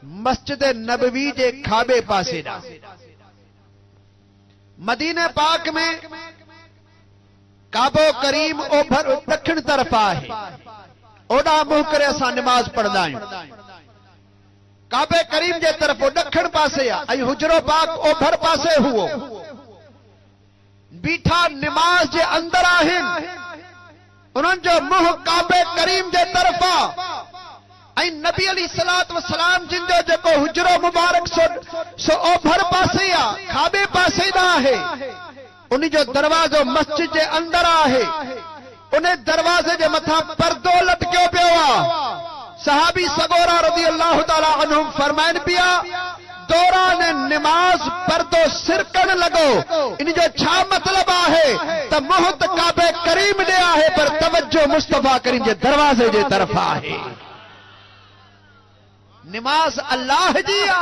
मस्जिद नबवी जे खाबे पासे दा मदीने पाक में काबो करीम ओभर दक्षिण तरफ आहे। ओडा मुंह करे असां नमाज पढ़ंदा आहियूं। काबे करीम जे तरफ दक्षिण पासे आ ऐं हुजरो पाक ओभर पासे हुओ। बीठा नमाज जे अंदर आहिनि, उन्हनि जो मुंह काबे करीम जे तरफ आ ऐं नबी अलैहिस्सलातु वस्सलाम जिन जो जेको हुजरो मुबारक सो ओभर पासे आ, खाबे पासे न आहे। उन जो दरवाजो मस्जिद जे अंदर आहे। उन दरवाजे जे मथा पर्दो लटकियो पियो आ। सहाबी सगोरा रज़ी अल्लाह ताला अन्हुम फरमाइन पिया, दौरान नमाज पर्दो सिरकण लगो। इन जो छा मतलब आहे त मुंह त काबे करीम ॾे आहे पर तवज्जो मुस्तफा करीम जे दरवाजे जे तरफ आहे। नमाज अल्लाह जी आ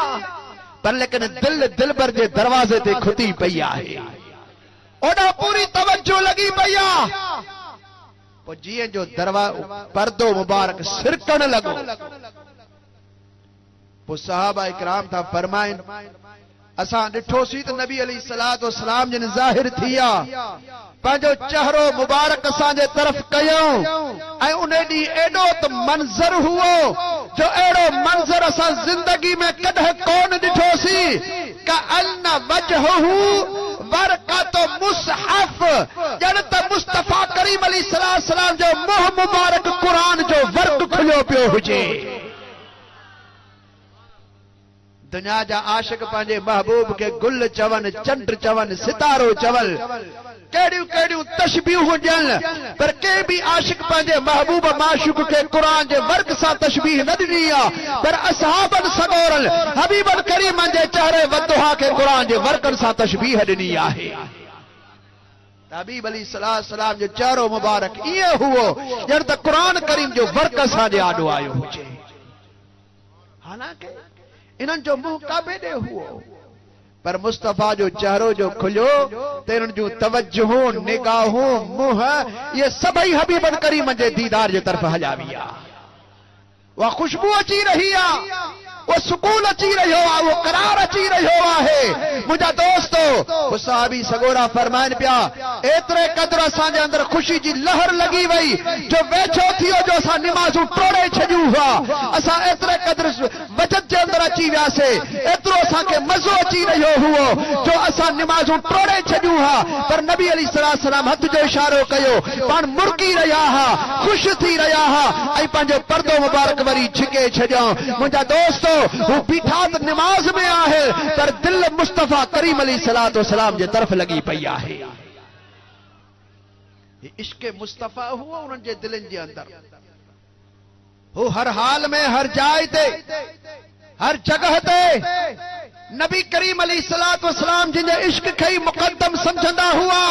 पर लेकिन दिल दिलबर जे दरवाजे ते खुती पई आहे। ओॾा पूरी तवज्जो लगी पई आ। पोइ जीअं जो पर्दो मुबारक सिरकण लॻो, पोइ सहाबा इकराम था फरमाइन, असां ॾिठोसीं त नबी अलैहिस्सलातु वस्सलाम जिन ज़ाहिर थी आ, पंहिंजो चेहरो मुबारक असांजे तरफ़ कयूं ऐं उन ॾींहुं एॾो त मंज़र हुओ जो अहिड़ो मंज़र असां ज़िंदगी में कॾहिं कोन ॾिठोसीं। का अन वजहहू बरकत मुसहफ, ॼण त मुस्तफा करीम अलैहिस्सलाम जो मुंह मुबारक क़ुरान जो वर्क खुलियो पियो हुजे। दुनिया जा आशिक पंहिंजे महबूब के गुल चवन, चंड चवन, सितारो चवन, कहिड़ियूं कहिड़ियूं तशबीहूं ॾियनि, पर के भी आशिक पंहिंजे महबूब माशूक के कुरान जे वर्क सां तशबीह न ॾिनी आहे, पर असहाबन सगोरल हबीबन करीमन जे चेहरे वदुहा के कुरान जे वर्कन सां तशबीह ॾिनी आहे। हबीब अलैहिस्सलाम जो चेहरो मुबारक ईअं हुओ ॼण त कुरान करीम जो वर्क असांजे आॾो आयो हुजे। हालांकि इन्हनि जो मुंह काबे ॾे हुओ, पर मुस्तफा जो चेहरो जो खुलियो त इन्हनि जूं तवज्जुहूं, निगाहूं, मुंह ये सभई हबीबन करीम जे दीदार जे तरफ़ हलिया विया। उहा खुशबू अची रही आ, वो सुकून अची रहियो आ, वो करार अची रहियो आहे। मुंहिंजा दोस्तो सहाबी सगोरा फरमाइन पिया, एतिरे क़दुर असांजे अंदर ख़ुशी जी लहर लगी वई जो वेझो थियो जो असां निमाज़ूं टोड़े छॾियूं हुआ। असां एतिरे क़दुर वजद जे अंदर अची वियासीं, एतिरो असांखे मज़ो अची रहियो हुओ जो असां निमाज़ूं टोड़े छॾियूं हुआ। पर नबी अलैहिस्सलाम हथ जो इशारो कयो, पाण मुर्की रहिया हुआ, ख़ुशि थी रहिया हुआ ऐं पंहिंजो पर्दो मुबारक वरी छिके छॾियऊं। मुंहिंजा दोस्तो वो बीठा त नमाज में आहे पर दिल मुस्तफा करीम अलैहिस्सलातु वस्सलाम जे तरफ लगी पई आहे। इश्क़ मुस्तफा हुआ उन्हनि जे दिलनि जे अंदर। वो हर हाल में, हर जाइ ते, हर जगह ते नबी करीम अलैहिस्सलातु वस्सलाम जिन इश्क़ खे ई मुक़द्दम समझंदा हुआ।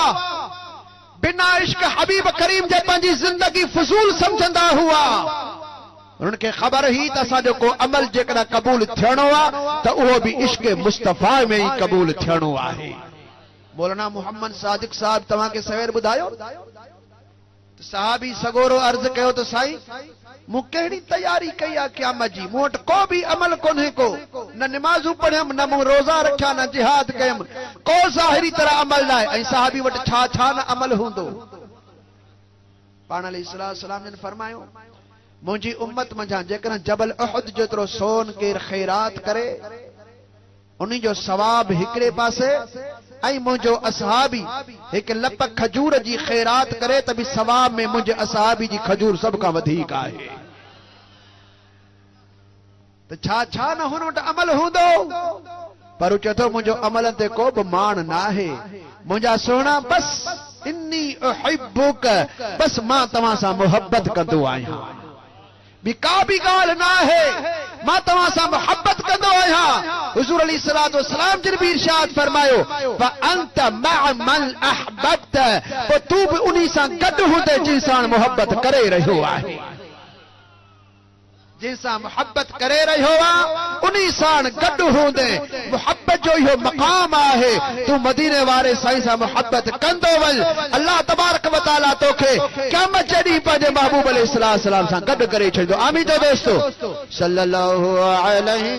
बिना इश्क़ हबीब करीम जे पंहिंजी ज़िंदगी फज़ूल समझंदा हुआ। उनके खबर ही त असांजो को अमल जेकॾहिं क़बूल थियणो आहे त उहो बि इश्क़ मुस्तफा में ही क़बूल थियणो आहे। मौलाना मोहम्मद सादिक साहब तव्हांखे सवेर ॿुधायो त सहाबी सगोरो अर्ज़ कयो त साईं मूं कहिड़ी तयारी कई आहे क़यामत जी, मूं वटि को बि अमल कोन्हे को, न निमाज़ूं पढ़ियमि, न मूं रोज़ा रखिया, न जिहाद कयमि, को ज़ाहिरी तरह अमल न आहे। ऐं साहबी वटि छा छा न अमल हूंदो। पाण अलैहिस्सलाम जन फरमायो, मुंहिंजी उम्मत मंझां जेकॾहिं जबल उहद जेतिरो सोन केर ख़ैरात करे उन जो सवाब हिकिड़े पासे ऐं मुंहिंजो असहाबी हिकु लप खजूर जी ख़ैरात करे त बि सवाब में मुंहिंजे असहाबी जी खजूर सभ खां वधीक आहे। त छा छा न हुन वटि अमल हूंदो, पर चए थो मुंहिंजो अमल ते को बि मान न आहे। मुंहिंजा सुहिणा बस इन्नी उहिब्बुक, बस मां तव्हां सां मुहबत कंदो आहियां, बि का बि ॻाल्हि न आहे, मां तव्हां सां मुहबत कंदो आहियां। हुज़ूर अलैहिस्सलातु वस्सलाम जिन बि इरशाद फरमायो, व अंत मअ मन अहबब्त, पोइ तू बि उन्ही सां गॾु हूंदे जिन सां मुहबत करे रहियो आहे। जिन सां मुहबत करे रहियो आहे उन्हीं साण गॾु हूंदे मुहब्बत जो इहो मक़ाम आहे तू मदीने वारे साईं सां मुहब्बत कंदो वञ अल्लाह तबारक व तआला तोखे क़यामत जॾहिं पंहिंजे महबूब अलैहिस्सलाम सां गॾु करे छॾींदो आमीन जो दोस्तो सल्लल्लाहु अलैहि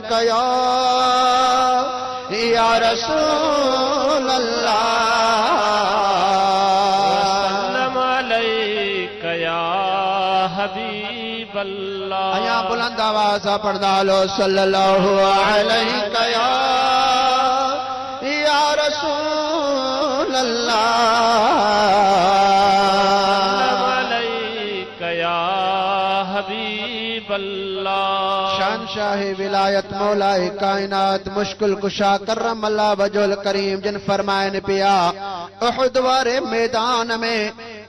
या रसूल अल्लाह सल्लम अलैका या हबीब अल्लाह आया बुलंद आवाज़ पढ़दा लो सल्लल्लाहु अलैहि या रसूल अल्लाह सल्लम अलैका या हबीब अल्लाह शाह विलायत मौलाए कायनात मुश्किल कुशा करम अल्लाह वजुल करीम जिन फरमायन पिया उहद वारे मैदान में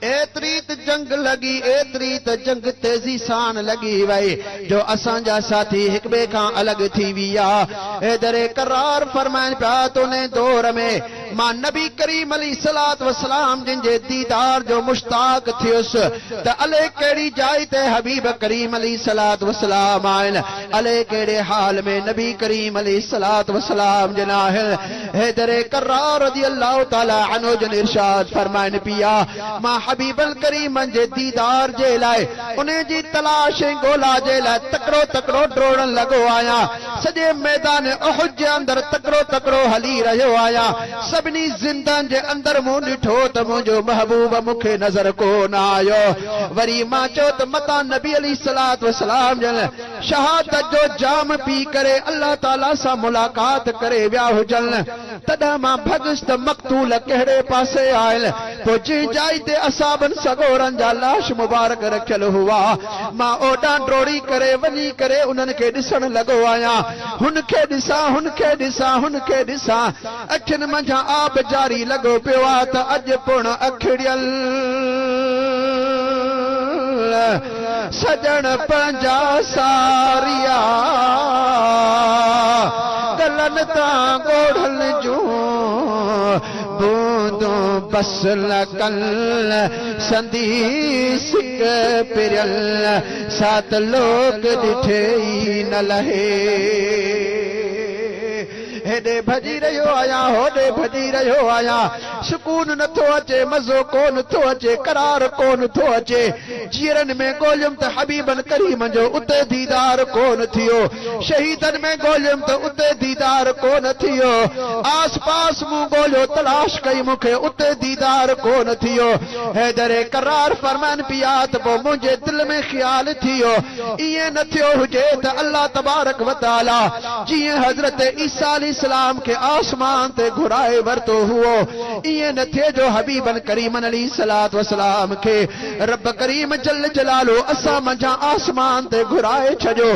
एतरी जंग लगी एतरी जंग तेजी सां लगी वई जो असांजा साथी एक बे खां अलग थी विया एदरे करार फरमायन पिया तोने दौर में मां नबी करीम अलैहिस्सलात वसलाम जिन जे दीदार जो मुश्ताक थियुस त अले केड़ी जाय ते हबीब करीम अलैहिस्सलात वसलाम आइन अले केड़े हाल में नबी करीम अलैहिस्सलात वसलाम जनाहिल हैदरे करार रज़ियल्लाहु ताला अन्हु जन इरशाद फरमाइन पिया मां हबीबल करीम जे दीदार जे लाए उन्हें जी तलाश गोला जे लाए तकड़ो तकड़ो ड्रोड़न लगो आया सजे मैदान उहद जे अंदर तकड़ो तकड़ो हली रहियो आया सभिनी जिंदन जे अंदर मूं ॾिठो त मुंहिंजो महबूब मूंखे नज़र कोन आयो वरी मां चयो त मता नबी अलैहिस्सलात वसलाम जन शहादत जो जाम पी करे अल्लाह ताला सां मुलाकात करे विया हुजन तॾहिं मां भगस त मक़तूल कहिड़े पासे आयल पोइ जंहिं जाइ ते असाबन सगोरन जा लाश मुबारक रखियल हुआ मां ओॾां डोड़ी करे वञी करे उन्हनि खे ॾिसण लॻो आहियां हुनखे ॾिसां हुनखे ॾिसां हुनखे ॾिसां अखियुनि मंझां आब जारी लॻो पियो आहे त अॼु पुण अखिड़ियल सजण पंहिंजा सारिया गलन तां गोढ़ल जूं बूंदूं बस लकल संदी सिक पिरल सात लोग ॾिठे ई न लहे हेॾे भॼी रहियो आहियां होॾे भॼी रहियो आहियां सुकून नथो अचे मज़ो कोन थो अचे करार कोन थो अचे जीरनि में ॻोल्हियुमि त हबीबन करीम जो उते दीदार कोन थियो शहीदनि में ॻोल्हियुमि त उते दीदार कोन थियो आस पास मूं ॻोल्हियो तलाश कई मूंखे उते दीदार कोन थियो हैदरे करार फरमान पिया त पोइ मुंहिंजे दिलि में ख़्याल थियो ईअं न थियो हुजे त अल्लाह तबारक व तआला जीअं हज़रत ईसा इस्लाम के आसमान ते घुराए वरतो हुओ इए न थे जो हबीबन करीमन अलैहिस्सलात वसलाम के रब करीम जल जलालो असा मंझा आसमान ते घुराए छजो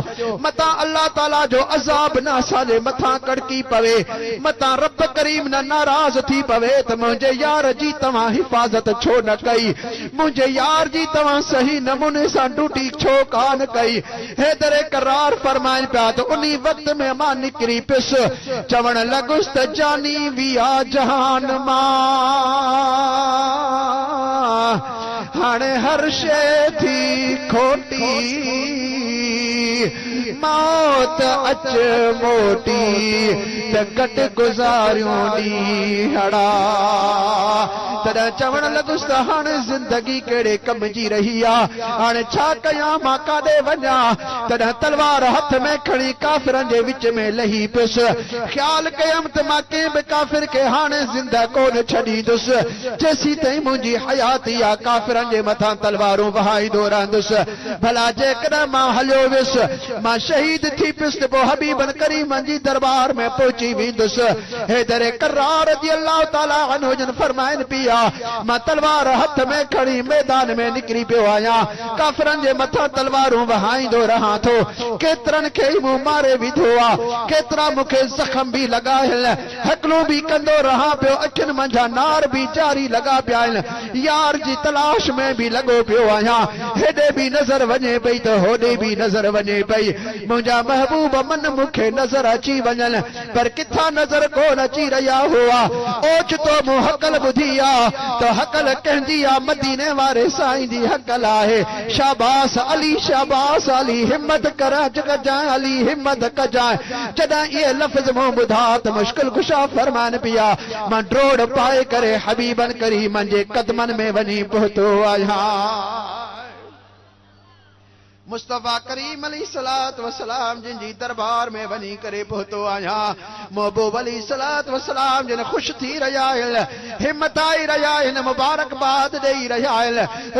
मता अल्लाह ताला जो अजाब न असाजे मथा कड़की पवे मता रब करीम न नाराज थी पवे त मुझे यार जी तवा हिफाजत छो न कई मुझे यार जी तवा सही नमूने सा ड्यूटी छो कान कई हैदरे करार फरमाए पिया तो उन्हीं वक्त में मां निकरी पिस चवण लगुस त जानी विया जहान मां हाणे हर शइ थी खोटी मौत अच मोटी त गट गुज़ारियूं ॾींहड़ा तॾहिं चवण लॻुसि त हाणे ज़िंदगी कहिड़े कम जी रही आहे हाणे छा कयां मां काॾे वञा तॾहिं तलवार हथ में खणी काफ़िरनि जे विच में लही पियुसि ख़्याल कयमि त मां कंहिं बि काफ़िर खे हाणे ज़िंदा कोन छॾींदुसि जेसीं ताईं मुंहिंजी हयाती आहे काफ़िरनि जे मथां तलवारूं वहाईंदो रहंदुसि भला जेकॾहिं मां हलियो वियुसि मां शहीद थी पियुसि त पोइ हबीबन करीमन जी दरबार में पहुची वेंदुसि हैदरे करार रज़ियल्लाहु ताला अन्हु जन फरमाइनि पिया मां तलवार हथ में खणी मैदान में निकिरी पियो आहियां काफ़िरनि जे मथां तलवारूं वहाईंदो रहां थो केतिरनि खे मूं मारे विधो आहे केतिरा मूंखे ज़ख़्म बि लॻायल हकलू भी कंदो रहा पियो अखिन मंझा नार भी जारी लगा पिया यार जी तलाश में भी लगो पियो आया हेडे भी नजर वने पई तो होडे भी नजर वने पई मुझा महबूब मन मुखे नजर अची वजन पर किथा नजर कोन अची रहा हुआ ओच तो मु हकल बुधिया तो हकल कहंदी आ मदीने वारे साईं दी हकल आहे शाबाश अली हिम्मत कर जग जा अली हिम्मत कजा जदा ये लफ्ज मो बुधा तो मुश्किल कुशा फरमान पिया मां ड्रोड़ पाए करे हबीबन करी मंजे कदमन में वनी पहुतो आया मुस्तफा करीम अलैहिस्सलातु वस्सलाम जिन जी दरबार में वनी करे पहुतो आया महबूब अलैहिस्सलातु वस्सलाम जिन खुश थी रहा हिम्मत आई रहा मुबारकबाद दई रहा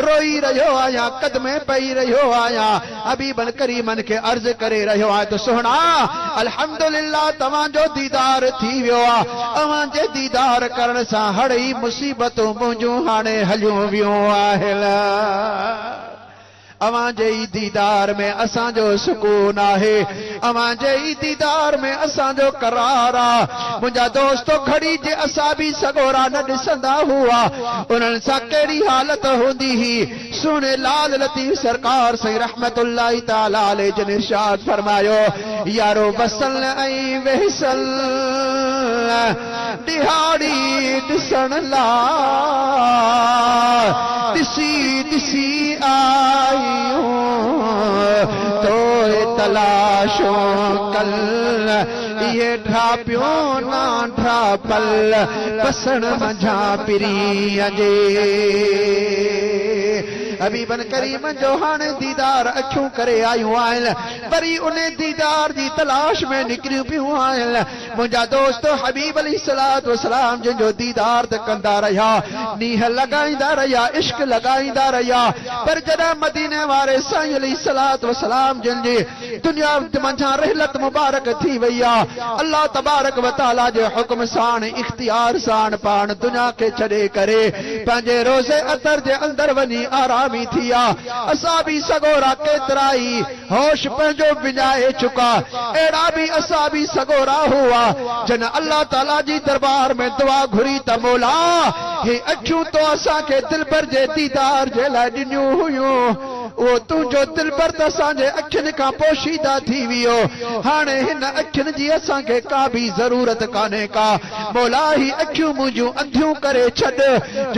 रोई रहो आया कदमे पई रहो आया हबीबन करीमन के अर्ज करे रहो आ तो सोहना अल्हम्दुलिल्लाह तवांजो दीदार थी वियो आ अवां जे दीदार करण सां हड़ई मुसीबतूं मुंहिंजूं हाणे हलियूं वियूं आहिनि अवां जे दीदार में असांजो सुकून आहे अवां जे दीदार में असांजो करार आ मुंहिंजा दोस्तो घड़ी जे असां बि सगोरा न ॾिसंदा हुआ उन्हनि सां कहिड़ी हालत हूंदी ही सुने लाल लतीफ़ सरकार सही रहमतुल्लाहि ताला अलैहि जिन इरशाद फरमायो यारो वसल ऐं वहसल दिहाड़ी ॾिसण ला ॾिसी ॾिसी आई तो तलाशो कल ये ढापियो ना ढापल पसण मझा पिरी अजे हबीबन करीम जो हाणे दीदार अखियूं करे आयूं आहिनि वरी उन दीदार जी तलाश में निकिरियूं पियूं आहिनि मुंहिंजा दोस्त हबीब अलैहिस्सलातु वस्सलाम जिन जो दीदार त कंदा रहिया नीह लॻाईंदा रहिया इश्क लॻाईंदा रहिया पर जॾहिं मदीने वारे साईं अलैहिस्सलातु वस्सलाम जिन जी दुनिया मंझां रहलत मुबारक थी वई आहे अल्लाह तबारक व तआला जे हुक्म सां इख्तियार सां पाण दुनिया खे छॾे करे पंहिंजे रोज़े अतर जे अंदर वञी आराम थिया असा भी सगोरा केतराई होश पंहिंजो विञाए चुका अहिड़ा भी असा भी सगोरा हुआ जन अल्लाह ताला जी दरबार में दुआ घुरी त मौला हे अखियूं तो असा के दिल पर जे दीदार जे लाइ ॾिनियूं हुयूं वो तुझो दिल पर त असांजे अखियुनि खां पोशीदा थी वियो हाणे हिन अखियुनि जी असांखे का भी ज़रूरत कान्हे का मौला ही अखियूं मुंहिंजूं अंधियूं करे छॾ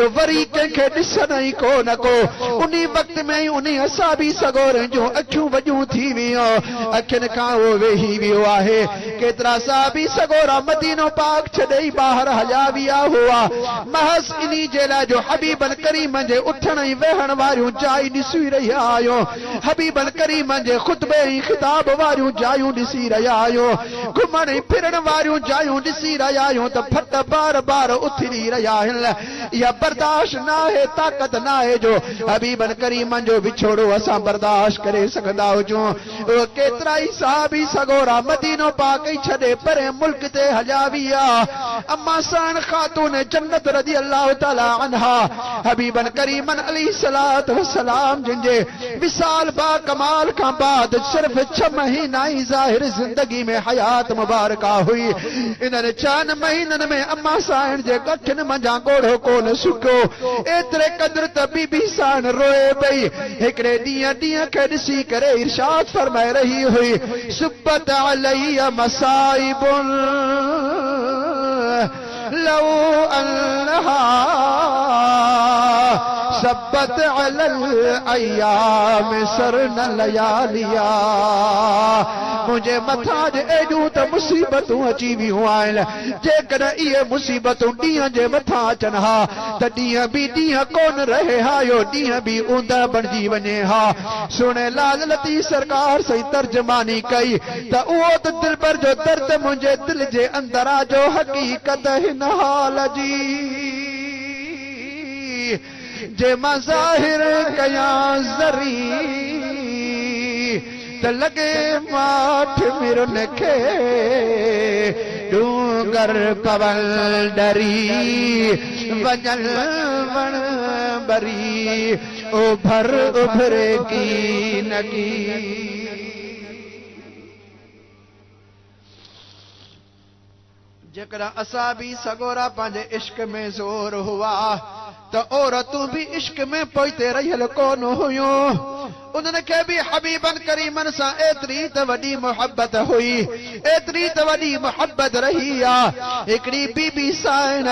जो वरी कंहिंखे ॾिसण ई कोन को उन्हीं वक्त में ही उन्हीं असा भी सगोर जो अखियूं वजूं थी वियो अखियुनि खां वो वेही वियो आहे केतिरा सा भी सगोरा मदीनो पाक छॾे ॿाहिर हलिया विया हुआ महज़ इन्ही जे लाइ जो हबीबन करीम जे उथण ऐं वेहण वारियूं जाइ ॾिसी रहिया आहियो हबीबन करीम जे खुतबे ऐं खिताब वारियूं जायूं ॾिसी रहिया आहियो घुमण ऐं फिरण वारियूं जायूं ॾिसी रहिया आहियूं त फट बार बार उथरी रहिया आहिनि इहा बर्दाश्त न आहे ताक़त न आहे जो हबीबन करीम जो विछोड़ो असां बर्दाश्त करे सघंदा हुजूं केतिरा ई साहबी सगोरा मदीनो पाक ई छॾे परे मुल्क ते हलिया विया अम्मा साण खातून जन्नत रज़ी अल्लाह ताला अन्हा हबीबन करीमन अलैहिस्सलातु वस्सलाम जिन जे विसाल बा कमाल खां बाद सिर्फ 6 महीना ही ज़ाहिर जिंदगी में हयात मुबारका हुई इन्हनि 4 महीननि में अम्मा साण जे कठिन मंझां गोढ़ो कोन सुकियो एतिरे क़दुर त बीबी साण रोए पई हिकिड़े ॾींहं खे ॾिसी करे इरशाद फरमाए रही हुई सुब्बत अलैया मसाइबुन लौ अन्हा सब्बत अलल अय्याम सरन लयालिया मुझे मथा जे एॾियूं त मुसीबतूं अची वियूं आहिनि जेकॾहिं इहे मुसीबतूं ॾींहं जे मथां अचनि हा त ॾींहं बि ॾींहं कोन रहे हा इहो ॾींहं बि ऊंदहि बणिजी वञे हा सुणे लाल लतीफ़ सरकार सही तर्जमानी कई त उहो त दिल पर जो दर्द मुंहिंजे दिल जे अंदरां जो हक़ीक़त हिन हाल जी जे मां ज़ाहिर कयां ज़री त लगे माठ मिरुन खे डूंगर पवल डरी वजल वण बरी उभर उभरे की नगी जेकॾहिं असां बि सगोरा पंहिंजे इश्क में ज़ोर हुआ त औरतूं बि इश्क में पोइते रहियल कोन हुयूं उन्हनि खे बि हबीबन करीमन सां एतिरी त वॾी मोहबत हुई एतिरी त वॾी मोहबत रही आहे हिकिड़ी बीबी साइण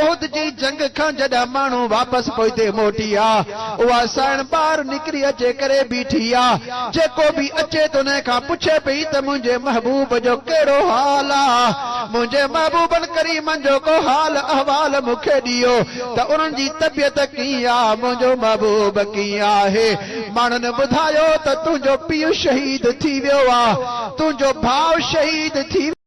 उहद जी जंग खां जॾहिं माण्हू वापसि पोइते मोटी आहे उहा साइण ॿाहिरि निकिरी अचे करे बीठी आहे जेको बि अचे त उन खां पुछे पई त मुंहिंजे महबूब जो कहिड़ो हाल आहे मुंहिंजे महबूबन करीमन जो को हाल अहवाल मूंखे ॾियो त उन्हनि जी तबियत कीअं आहे मुंहिंजो महबूब कीअं आहे माण्हुनि ॿुधायो त तुंहिंजो पीउ शहीद थी वियो आहे तुंहिंजो भाउ शहीद थी